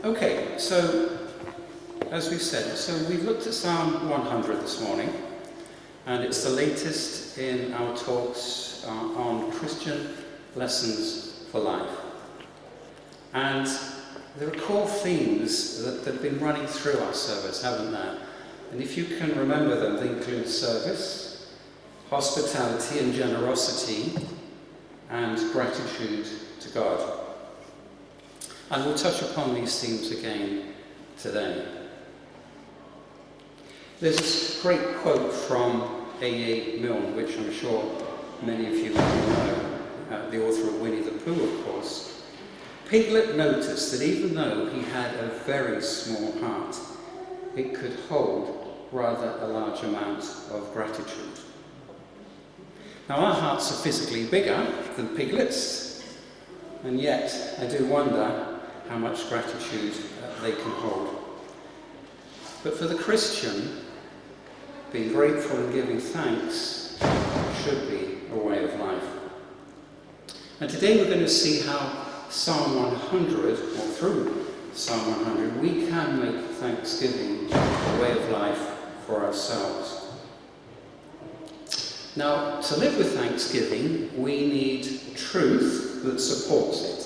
Okay, so as we said, we've looked at Psalm 100 this morning, and it's the latest in our talks on Christian lessons for life. And there are core themes that have been running through our service, haven't there? And if you can remember them, they include service, hospitality and generosity, and gratitude to God. And we'll touch upon these themes again today. There's this great quote from A.A. Milne, which I'm sure many of you will know, the author of Winnie the Pooh, of course. Piglet noticed that even though he had a very small heart, it could hold rather a large amount of gratitude. Now, our hearts are physically bigger than Piglet's, and yet I do wonder how much gratitude they can hold. But for the Christian, being grateful and giving thanks should be a way of life. And today we're going to see how Psalm 100, or through Psalm 100, we can make thanksgiving a way of life for ourselves. Now, to live with thanksgiving, we need truth that supports it,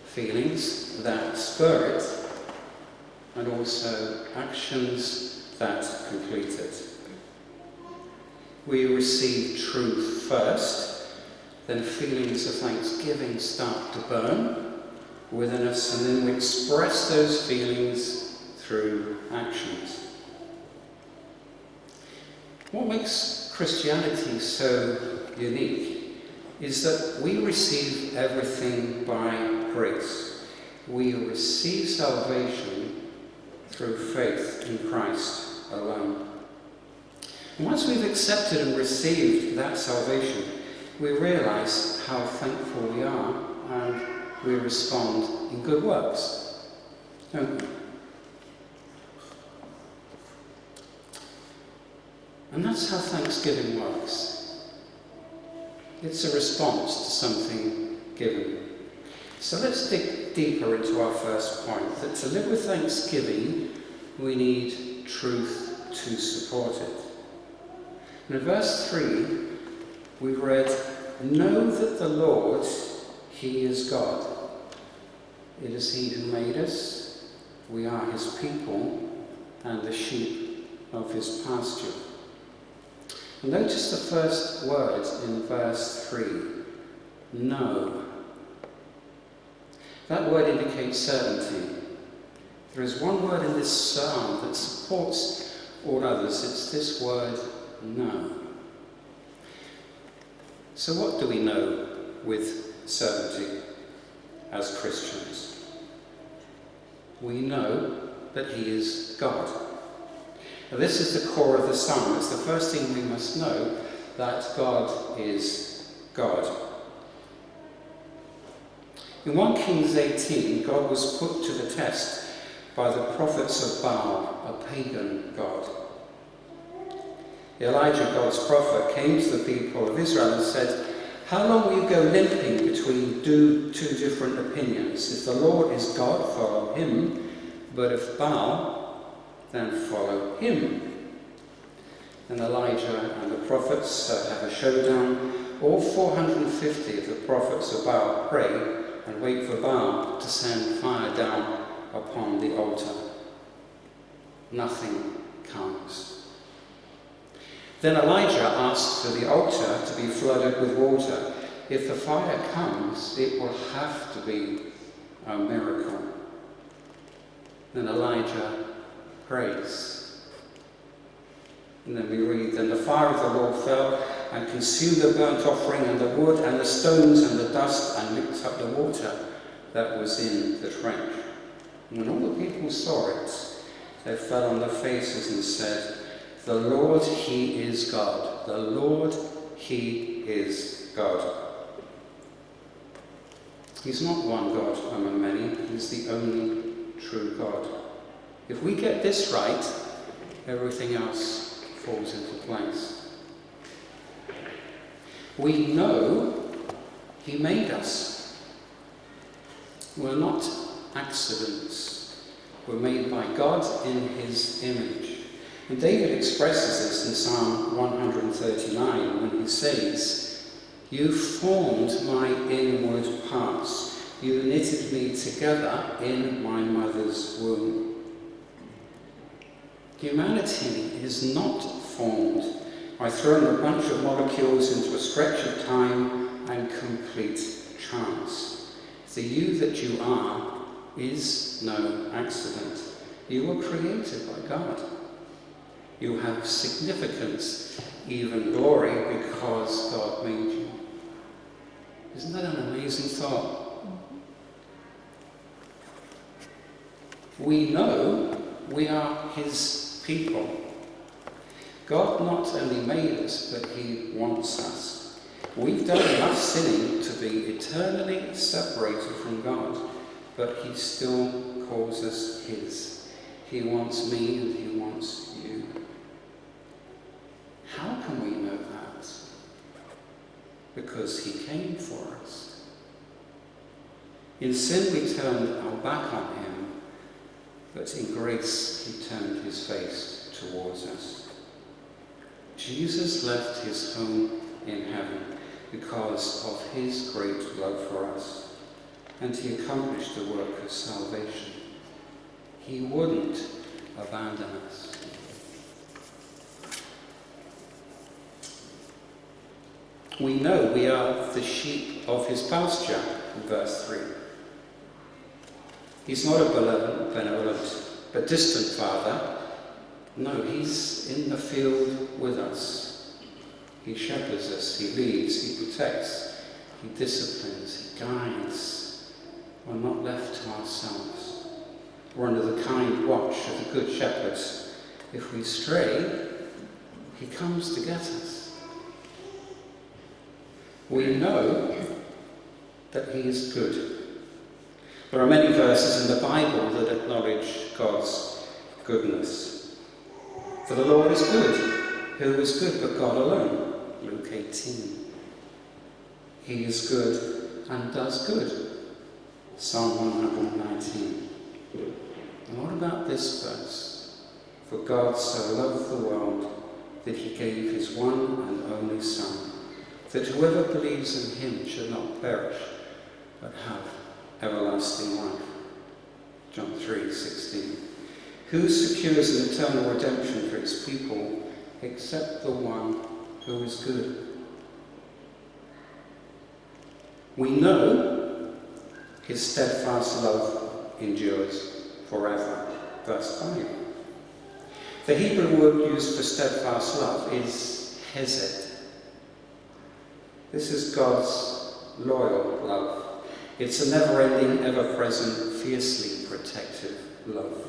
feelings that spur it, and also actions that complete it. We receive truth first, then feelings of thanksgiving start to burn within us, and then we express those feelings through actions. What makes Christianity so unique is that we receive everything by grace. We receive salvation through faith in Christ alone. And once we've accepted and received that salvation, we realize how thankful we are, and we respond in good works, don't we? And that's how thanksgiving works. It's a response to something given. So let's dig deeper into our first point, that to live with thanksgiving, we need truth to support it. And in verse 3, we read, "Know that the Lord, He is God. It is He who made us. We are His people and the sheep of His pasture." And notice the first word in verse 3, know. That word indicates certainty. There is one word in this psalm that supports all others. It's this word, know. So what do we know with certainty as Christians? We know that He is God. Now, this is the core of the psalm. It's the first thing we must know, that God is God. In 1 Kings 18, God was put to the test by the prophets of Baal, a pagan god. Elijah, God's prophet, came to the people of Israel and said, "How long will you go limping between two different opinions? If the Lord is God, follow Him, but if Baal, then follow him." And Elijah and the prophets have a showdown. All 450 of the prophets of Baal pray and wait for Baal to send fire down upon the altar. Nothing comes. Then Elijah asks for the altar to be flooded with water. If the fire comes, it will have to be a miracle. Then Elijah prays. And then we read, "Then the fire of the Lord fell and consumed the burnt offering and the wood and the stones and the dust and licked up the water that was in the trench. And when all the people saw it, they fell on their faces and said, 'The Lord, He is God. The Lord, He is God.'" He's not one God among many. He's the only true God. If we get this right, everything else falls into place. We know He made us. We're not accidents. We're made by God in his image. And David expresses this in Psalm 139 when he says, "You formed my inward parts. You knitted me together in my mother's womb." Humanity is not formed by throwing a bunch of molecules into a stretch of time and complete chance. The you that you are is no accident. You were created by God. You have significance, even glory, because God made you. Isn't that an amazing thought? We know we are his people. God not only made us, but he wants us. We've done enough sinning to be eternally separated from God, but he still calls us his. He wants me and he wants you. How can we know that? Because he came for us. In sin we turned our back on him, but in grace he turned his face towards us. Jesus left his home in heaven because of his great love for us, and he accomplished the work of salvation. He wouldn't abandon us. We know we are the sheep of his pasture, in verse 3. He's not a benevolent but distant father. No, he's in the field with us. He shepherds us, he leads, he protects, he disciplines, he guides. We're not left to ourselves. We're under the kind watch of the good shepherd. If we stray, he comes to get us. We know that he is good. There are many verses in the Bible that acknowledge God's goodness. For the Lord is good. Who is good but God alone? Luke 18. He is good and does good. Psalm 119. And what about this verse? For God so loved the world that he gave his one and only Son, that whoever believes in him should not perish, but have everlasting life. John 3:16. Who secures an eternal redemption for his people except the one who is good? We know his steadfast love endures forever. Verse 5. The Hebrew word used for steadfast love is hesed. This is God's loyal love. It's a never-ending, ever-present, fiercely protective love.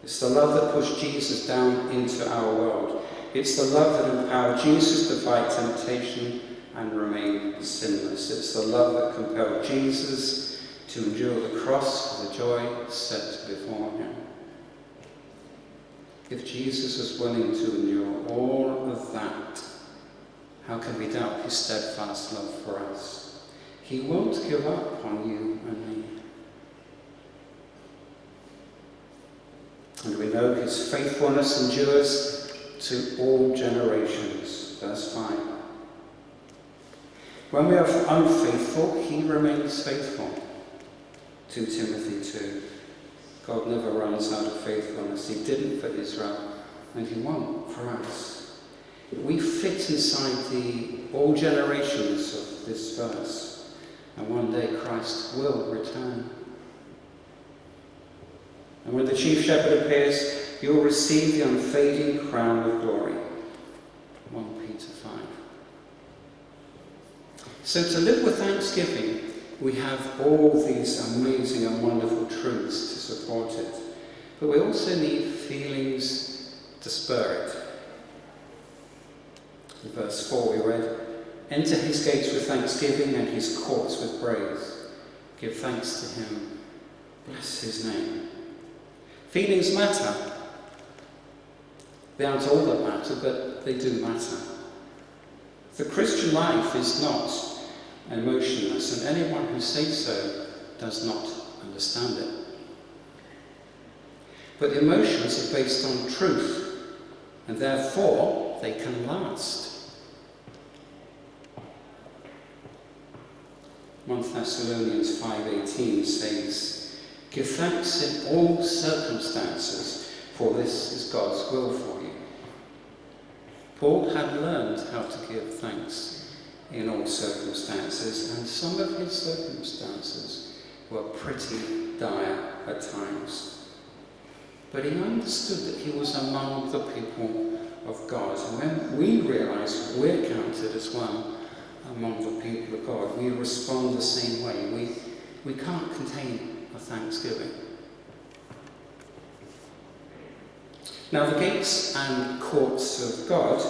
It's the love that pushed Jesus down into our world. It's the love that empowered Jesus to fight temptation and remain sinless. It's the love that compelled Jesus to endure the cross for the joy set before him. If Jesus was willing to endure all of that, how can we doubt his steadfast love for us? He won't give up on you and me. And we know his faithfulness endures to all generations. Verse 5. When we are unfaithful, he remains faithful. 2 Timothy 2. God never runs out of faithfulness. He didn't for Israel, and he won't for us. We fit inside the all generations of this verse, and one day Christ will return. And when the chief shepherd appears, you will receive the unfading crown of glory. 1 Peter 5. So to live with thanksgiving, we have all these amazing and wonderful truths to support it. But we also need feelings to spur it. In verse 4 we read, "Enter his gates with thanksgiving and his courts with praise. Give thanks to him. Bless his name." Feelings matter. They aren't all that matter, but they do matter. The Christian life is not emotionless, and anyone who says so does not understand it. But emotions are based on truth, and therefore they can last. 1 Thessalonians 5:18 says, "Give thanks in all circumstances, for this is God's will for you." Paul had learned how to give thanks in all circumstances, and some of his circumstances were pretty dire at times. But he understood that he was among the people of God. And when we realise we're counted as one among the people of God, we respond the same way. We can't contain a thanksgiving. Now, the gates and courts of God,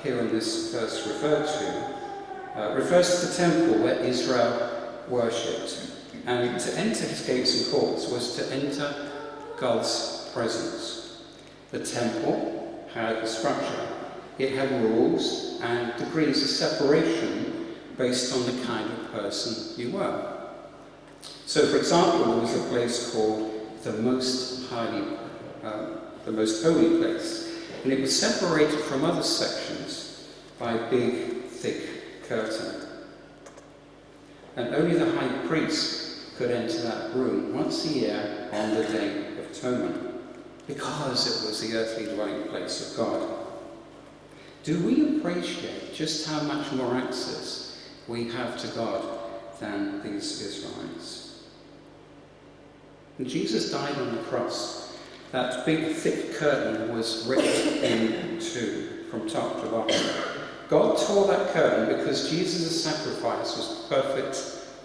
here in this verse referred to, refers to the temple where Israel worshipped. And to enter his gates and courts was to enter God's presence. The temple had a structure. It had rules and degrees of separation based on the kind of person you were. So, for example, there was a place called the Most Holy Place, and it was separated from other sections by a big, thick curtain. And only the high priest could enter that room once a year on the Day of Atonement, because it was the earthly dwelling place of God. Do we appreciate just how much more access we have to God than these Israelites? When Jesus died on the cross, that big, thick curtain was ripped in two from top to bottom. God tore that curtain because Jesus' sacrifice was perfect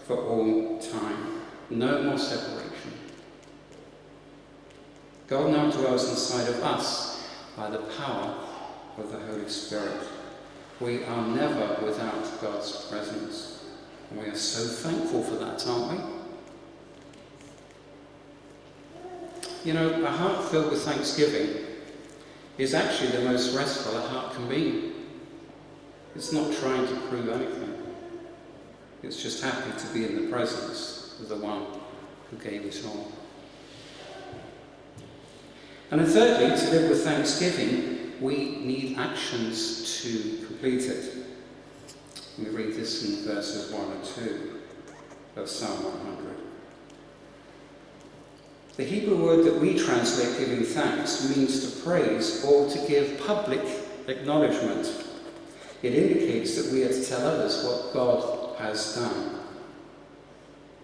for all time. No more separation. God now dwells inside of us by the power of the Holy Spirit. We are never without God's presence. And we are so thankful for that, aren't we? You know, a heart filled with thanksgiving is actually the most restful a heart can be. It's not trying to prove anything. It's just happy to be in the presence of the one who gave it all. And then thirdly, to live with thanksgiving, we need actions to complete it. We read this in verses 1 and 2 of Psalm 100. The Hebrew word that we translate giving thanks means to praise or to give public acknowledgement. It indicates that we are to tell others what God has done.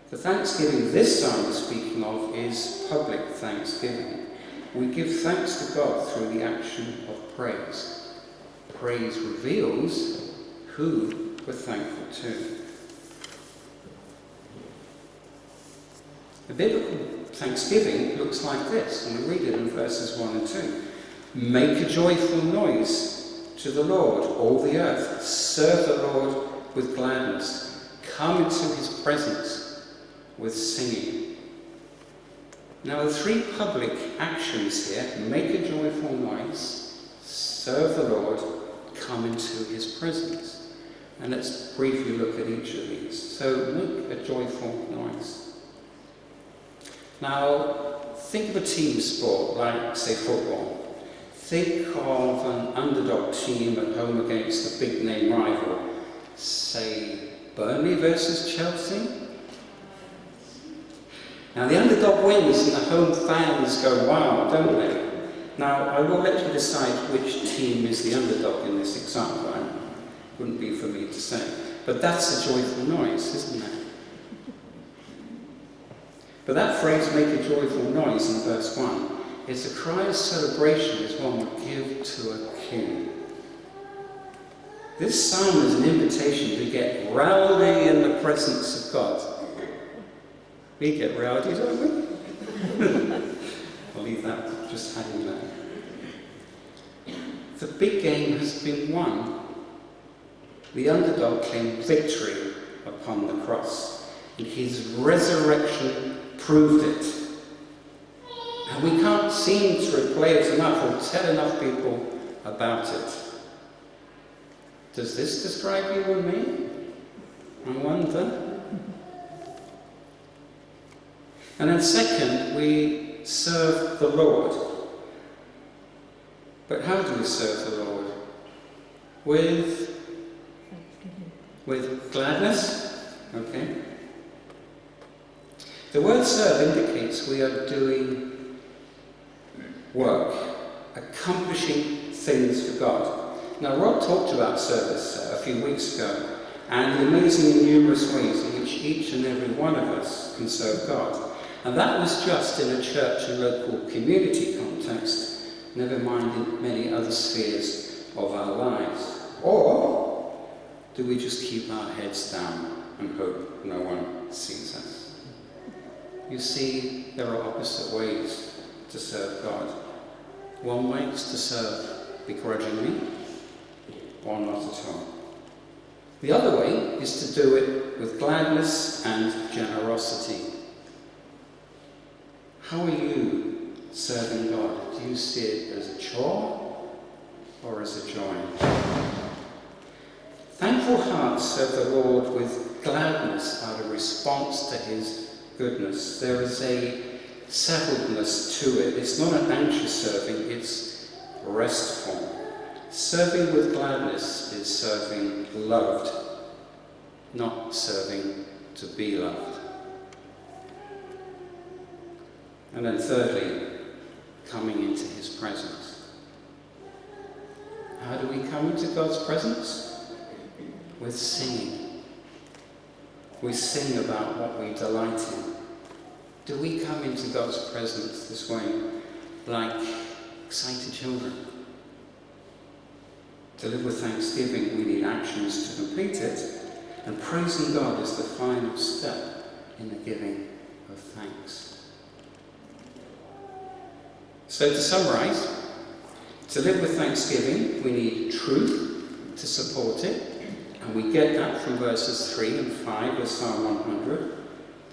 The thanksgiving this psalm is speaking of is public thanksgiving. We give thanks to God through the action of praise. Praise reveals who we're thankful to. The biblical thanksgiving looks like this, and we read it in verses 1 and 2. Make a joyful noise to the Lord, all the earth. Serve the Lord with gladness. Come into his presence with singing. Now, the three public actions here: make a joyful noise, serve the Lord, come into his presence. And let's briefly look at each of these. So, make a joyful noise. Now, think of a team sport, like, say, football. Think of an underdog team at home against a big-name rival. Say, Burnley versus Chelsea. Now, the underdog wins and the home fans go wild, don't they? Now, I will let you decide which team is the underdog in this example. It wouldn't be for me to say. But that's a joyful noise, isn't it? But that phrase, make a joyful noise, in verse 1, is a cry of celebration as one would give to a king. This psalm is an invitation to get rowdy in the presence of God. We get rowdy, don't we? I'll leave that just hanging there. The big game has been won. The underdog claimed victory upon the cross, and his resurrection proved it. And we can't seem to replay it enough or tell enough people about it. Does this describe you and me? I wonder. And then second, we serve the Lord. But how do we serve the Lord? With gladness? Okay. The word serve indicates we are doing work, accomplishing things for God. Now, Rob talked about service a few weeks ago, and the amazing and numerous ways in which each and every one of us can serve God. And that was just in a church and local community context, never mind in many other spheres of our lives. Or do we just keep our heads down and hope no one sees us? You see, there are opposite ways to serve God. One way is to serve begrudgingly, or not at all. The other way is to do it with gladness and generosity. How are you serving God? Do you see it as a chore or as a joy? Thankful hearts serve the Lord with gladness out of response to his goodness. There is a settledness to it. It's not an anxious serving, it's restful. Serving with gladness is serving loved, not serving to be loved. And then thirdly, coming into his presence. How do we come into God's presence? With singing. We sing about what we delight in. Do we come into God's presence this way, like excited children? To live with thanksgiving, we need actions to complete it, and praising God is the final step in the giving of thanks. So to summarise, to live with thanksgiving, we need truth to support it, and we get that from verses 3 and 5 of Psalm 100.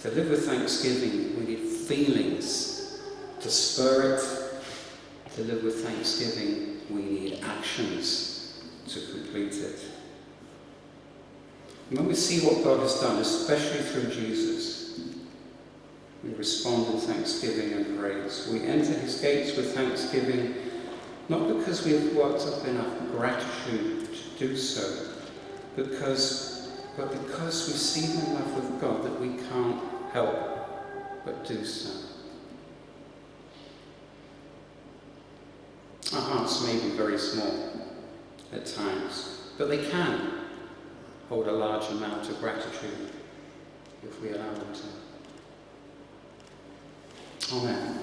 To live with thanksgiving, we need feelings to spur it. To live with thanksgiving, we need actions to complete it. And when we see what God has done, especially through Jesus, we respond in thanksgiving and praise. We enter his gates with thanksgiving, not because we've worked up enough gratitude to do so, but because we seem in love with God that we can't help but do so. Our hearts may be very small at times, but they can hold a large amount of gratitude if we allow them to. Amen.